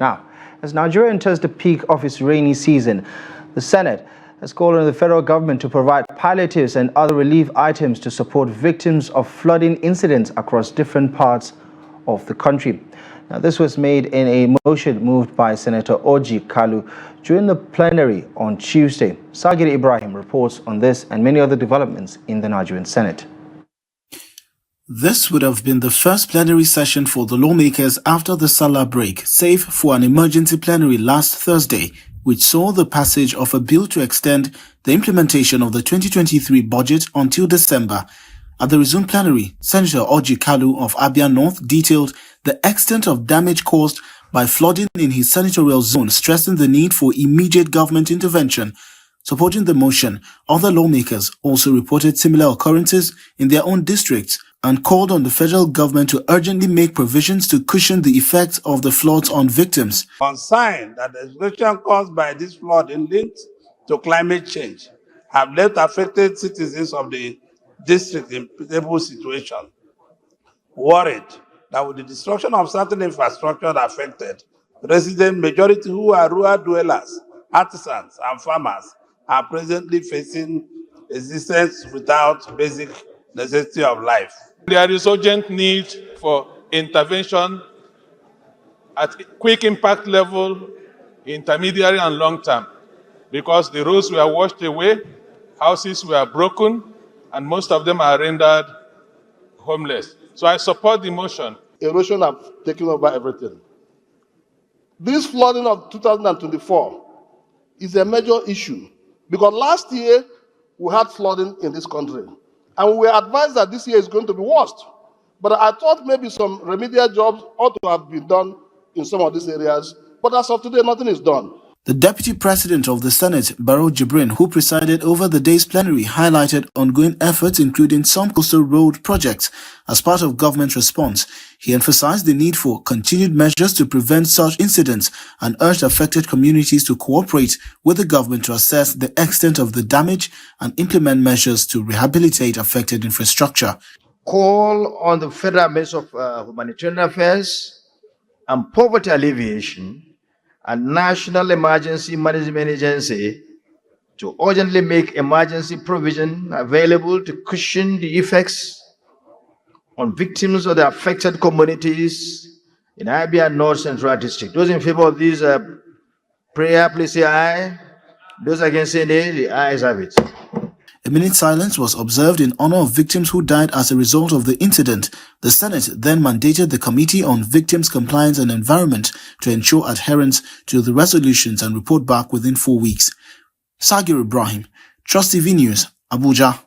Now, as Nigeria enters the peak of its rainy season, the Senate has called on the federal government to provide palliatives and other relief items to support victims of flooding incidents across different parts of the country. Now, this was made in a motion moved by Senator Oji Kalu during the plenary on Tuesday. Sagir Ibrahim reports on this and many other developments in the Nigerian Senate. This would have been the first plenary session for the lawmakers after the Salah break, save for an emergency plenary last Thursday, which saw the passage of a bill to extend the implementation of the 2023 budget until December. At the resumed plenary, Senator Oji Kalu of Abia North detailed the extent of damage caused by flooding in his senatorial zone, stressing the need for immediate government intervention. Supporting the motion, other lawmakers also reported similar occurrences in their own districts and called on the federal government to urgently make provisions to cushion the effects of the floods on victims. Concerned that the destruction caused by this flooding linked to climate change have left affected citizens of the district in pitiable situation. Worried that with the destruction of certain infrastructure affected, resident majority who are rural dwellers, artisans and farmers are presently facing existence without basic necessity of life. There is urgent need for intervention at quick impact level, intermediary and long term, because the roads were washed away, houses were broken, and most of them are rendered homeless. So I support the motion. Erosion have taken over everything. This flooding of 2024 is a major issue because last year we had flooding in this country and we were advised that this year is going to be worse. But I thought maybe some remedial jobs ought to have been done in some of these areas. But as of today, nothing is done. The Deputy President of the Senate, Barrow Jibrin, who presided over the day's plenary, highlighted ongoing efforts including some coastal road projects as part of government response. He emphasized the need for continued measures to prevent such incidents and urged affected communities to cooperate with the government to assess the extent of the damage and implement measures to rehabilitate affected infrastructure. Call on the Federal Ministry of Humanitarian Affairs and Poverty Alleviation and National Emergency Management Agency to urgently make emergency provision available to cushion the effects on victims of the affected communities in Abia North Central District. Those in favor of this prayer, please say aye. Those against say nay, the ayes have it. A minute silence was observed in honor of victims who died as a result of the incident. The Senate then mandated the Committee on Victims' Compliance and Environment to ensure adherence to the resolutions and report back within 4 weeks. Sagir Ibrahim, Trust TV News, Abuja.